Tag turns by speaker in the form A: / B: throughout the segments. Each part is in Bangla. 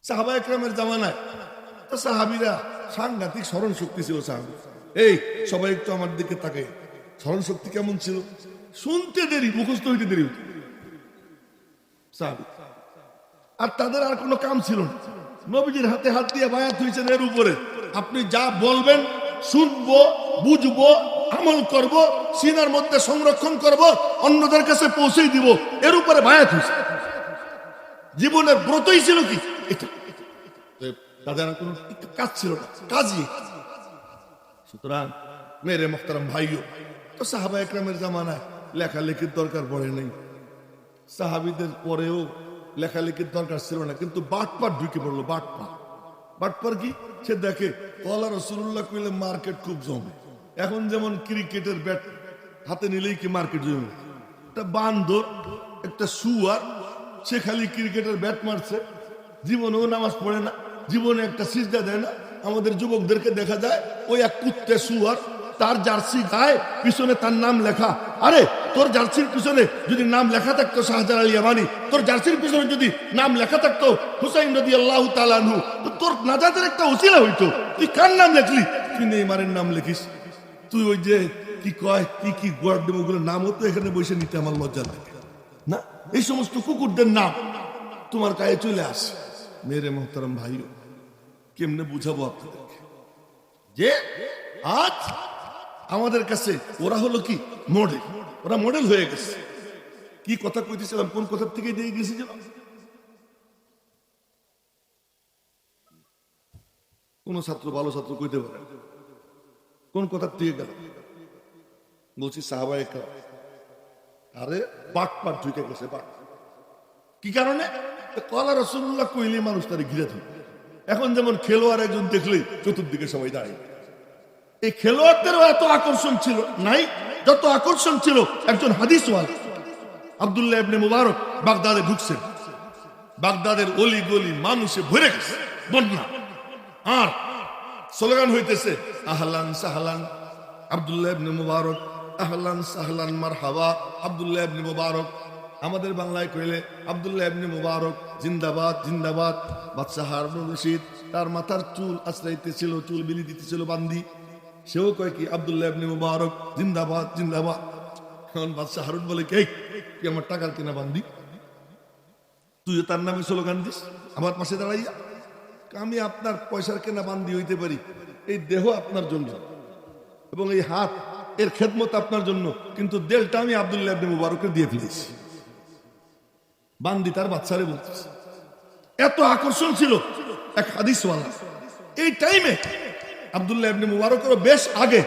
A: সাহাবা একরামের জামানায় তো সাহাবিরা সাংঘাতিক স্মরণ শক্তি ছিল। সাহাবি এই সবাই একটু আমার দিকে তাকে, স্মরণ শক্তি কেমন ছিল? শুনতে দেরি, মুখস্থ হইতে দেরি হতো সাহাবি। আর তাদের আর কোনো কাম ছিল না। নবীজির হাতে হাত দিয়ে বায়াত হয়েছেন এর উপরে, আপনি যা বলবেন শুনবো, বুঝবো, আমল করব, সিনার মধ্যে সংরক্ষণ করব, অন্যদের কাছে পৌঁছে দিব, এর উপরে বায়াত হয়েছে। জীবনের ব্রতই ছিল কি এটা। তাদের আর কোনো কাজ ছিল না, কাজই। সুতরাং মেরে মোহতারাম ভাইও, তো সাহাবা একরামের জামানায় লেখালেখির দরকার পড়ে নাই, সাহাবিদের পরেও লেখালেখির দরকার ছিল না, কিন্তু বাটপার ঢুকে পড়লো। বাটপার কি? সে দেখে কলা রসুল্লাহ কইলে মার্কেট খুব জমে। এখন যেমন ক্রিকেটের ব্যাট হাতে নিলেই কি মার্কেট জমে? একটা বান্দর, একটা শুয়ার, সে খালি ক্রিকেটের ব্যাট মারছে, জীবনেও নামাজ পড়ে না, জীবনে একটা সিজদা দেয় না। আমাদের যুবকদেরকে দেখা যায় ওই এক কুত্তে শুয়ার, তার জার্সি গায়ে পিছনে তার নাম লেখা। আরে তোর জার্সির পিছনে যদি নাম লেখা থাকতো শাহজালাল আল ইয়ামানি, তোর জার্সির পিছনে যদি নাম লেখা থাকতো হুসাইন রাদিয়াল্লাহু তাআলা আনহু, তো তোর নাজাতের একটা উসিলা হইতো। তুই কার নাম লিখলি? তুই নেইমারের নাম লিখিস। তুই ওই যে কি কয় কি কি গোয়ার্ডেমগুলোর নাম হতো, এখানে বসে নিতে আমার লজ্জা লাগে না? এই সমস্ত কুকুরদের নাম তোমার গায়ে চলে আসে। মেরে মোহতারাম ভাইও, কেমনে বুঝাবো আপনাদেরকে যে আজ আমাদের কাছে ওরা হলো কি মডেল, ওরা মডেল হয়ে গেছে। কি কথা কইতেছিলাম, কোন কথা থেকে দিয়ে গেছি যে কোন ছাত্র ভালো ছাত্র কইতে পারে কোন কথা থেকে গেল? বলছি সাহাবা একরাম, আরে বাটপাট ঢুকে গেছে। বাট কি কারণে? কলা রাসূলুল্লাহ কইলে মানুষ তারে ঘিরে থাকে। এখন যেমন খেলোয়াড় একজন দেখলেই চতুর্দিকে সবাই দাঁড়িয়ে। এই খেলোয়াড়দেরও এত আকর্ষণ ছিল নাই যত আকর্ষণ ছিল একজন হাদিসওয়ালা আব্দুল্লাহ ইবনে মুবারক বাগদাদে ঢুকছেন। বাগদাদের অলি গলি মানুষে ভরে গেছে, বন্যা। আর স্লোগান হইতেছে আহলান সাহলান আব্দুল্লাহ ইবনে মুবারক, আহলান সাহলান মারহাবা আব্দুল্লাহ ইবনে মুবারক। আমাদের বাংলায় কইলে আব্দুল্লাহ ইবনে মুবারক জিন্দাবাদ জিন্দাবাদ। বাদশাহ হারুন রশিদ তার মাথার চুল আশ্রাইতেছিল, চুল বিলি দিতেছিল বান্দি, সেও কয় কি আব্দুল্লাহ ইবনে মুবারক জিন্দাবাদ জিন্দাবাদ। এখন বাদশাহ হারুন বলে কি তুই আমার টাকার কেনা বান্দি, তুই তার নামে স্লোগান দিস আমার পাশে দাঁড়াইয়া? আমি আপনার পয়সার কেনা বান্দি হইতে পারি, এই দেহ আপনার জন্য এবং এই হাত এর খেদমত আপনার জন্য, কিন্তু দেলটা আমি আব্দুল্লাহ ইবনে মুবারকের দিয়ে ফেলেছি। বান্দি তার বাচ্চারে বলতেছে। এত আকর্ষণ ছিল এক হাদিসওয়ালা। এই টাইমে আব্দুল্লাহ ইবনে মুবারকেরও বেশ আগে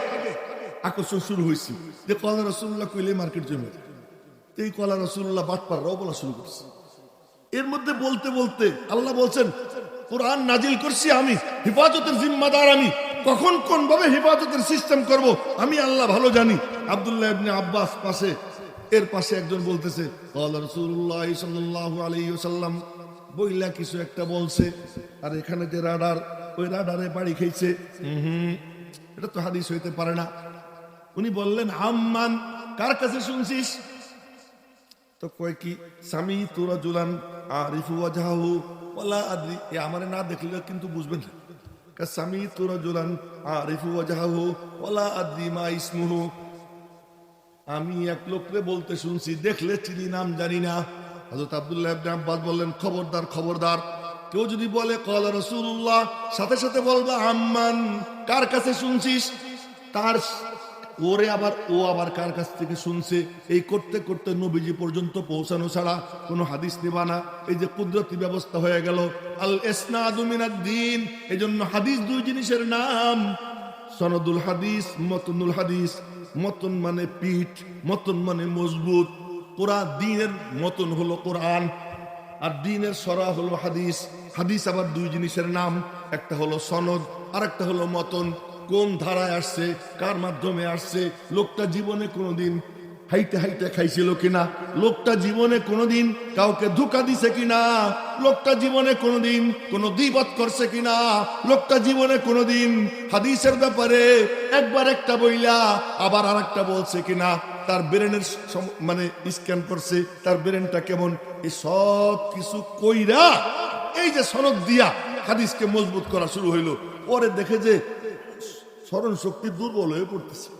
A: আকর্ষণ শুরু হয়েছিল যে কলা রাসূলুল্লাহ কইলে মার্কেট জমে। এই কলা রাসূলুল্লাহ বাটপাররাও বলা শুরু করছে। এর মধ্যে বলতে বলতে আল্লাহ বলছেন কোরআন নাজিল করছি আমি, হেফাজতের জিম্মাদার আমি, কখন কোন ভাবে হেফাজতের সিস্টেম করব আমি আল্লাহ ভালো জানি। আব্দুল্লাহ ইবনে আব্বাস পাশে, এর পাশে একজন বলতেছে কলা রাসূলুল্লাহ সাল্লাল্লাহু আলাইহি ওয়াসাল্লাম বইলা কিছু একটা বলছে, আর এখানে যে রাডার, ওই রাডারে বাড়ি খেয়েছে। এটা তো হাদিস হইতে পারে না। উনি বললেন আম্মান, কার কাছে শুনছিস? তো কয় কি সামি তোরা জুলান আরিফু ওয়াজহাহু ওয়ালা আদরি, এ আমারে না দেখলে কিন্তু বুঝবেন না। সামি তোরা জুলান আরিফু ওয়াজহাহু ওয়ালা আদরি মা ইসমুহু, আমি এক লোকরে বলতে শুনছি, দেখলে চিনি, নাম জানি না। হযরত আব্দুল্লাহ ইবনে আব্বাস বললেন খবরদার খবরদার, কেউ যদি বলে কলা রাসূলুল্লাহ সাথে সাথে বলবা আম্মান, কার কাছে শুনছিস। তার ওরে আবার ও আবার কার কাছ থেকে শুনছে, এই করতে করতে নবীজি পর্যন্ত পৌঁছানো ছাড়া কোনো হাদিস নেবা না। এই যে কুদরতি ব্যবস্থা হয়ে গেল। আল ইসনাদু মিনাদ-দ্বীন, এজন্য হাদিস দুই জিনিসের নাম, সনদুল হাদিস, মতনুল হাদিস। মতন মানে পিঠ, মতন মানে মজবুত। পুরা দ্বীনের মতন হলো কোরআন, আর দ্বীনের সরা হলো হাদিস। হাদিস আবার দুই জিনিসের নাম, একটা হলো সনদ আর একটা হলো মতন। কোন ধারায় আসছে, কার মাধ্যমে আসছে, লোকটা জীবনে কোনোদিন হাইতে হাইতে খাইছিল কিনা, লোকটা জীবনে কোনোদিন কাউকে ধোঁকা দিছে কিনা, লোকটা জীবনে কোনোদিন কোনো গীবত করছে কিনা, লোকটা জীবনে কোনোদিন হাদিসের ব্যাপারে একবার একটা বইলা আবার আরেকটা বলছে কিনা, তার ব্রেনের মানে স্ক্যান করছে, তার ব্রেনটা কেমন, এই সব কিছু কইরা এই যে সনদ দিয়া হাদিসকে মজবুত করা শুরু হইলো, পরে দেখে যে স্মরণ শক্তি দুর্বল হয়ে পড়তেছে।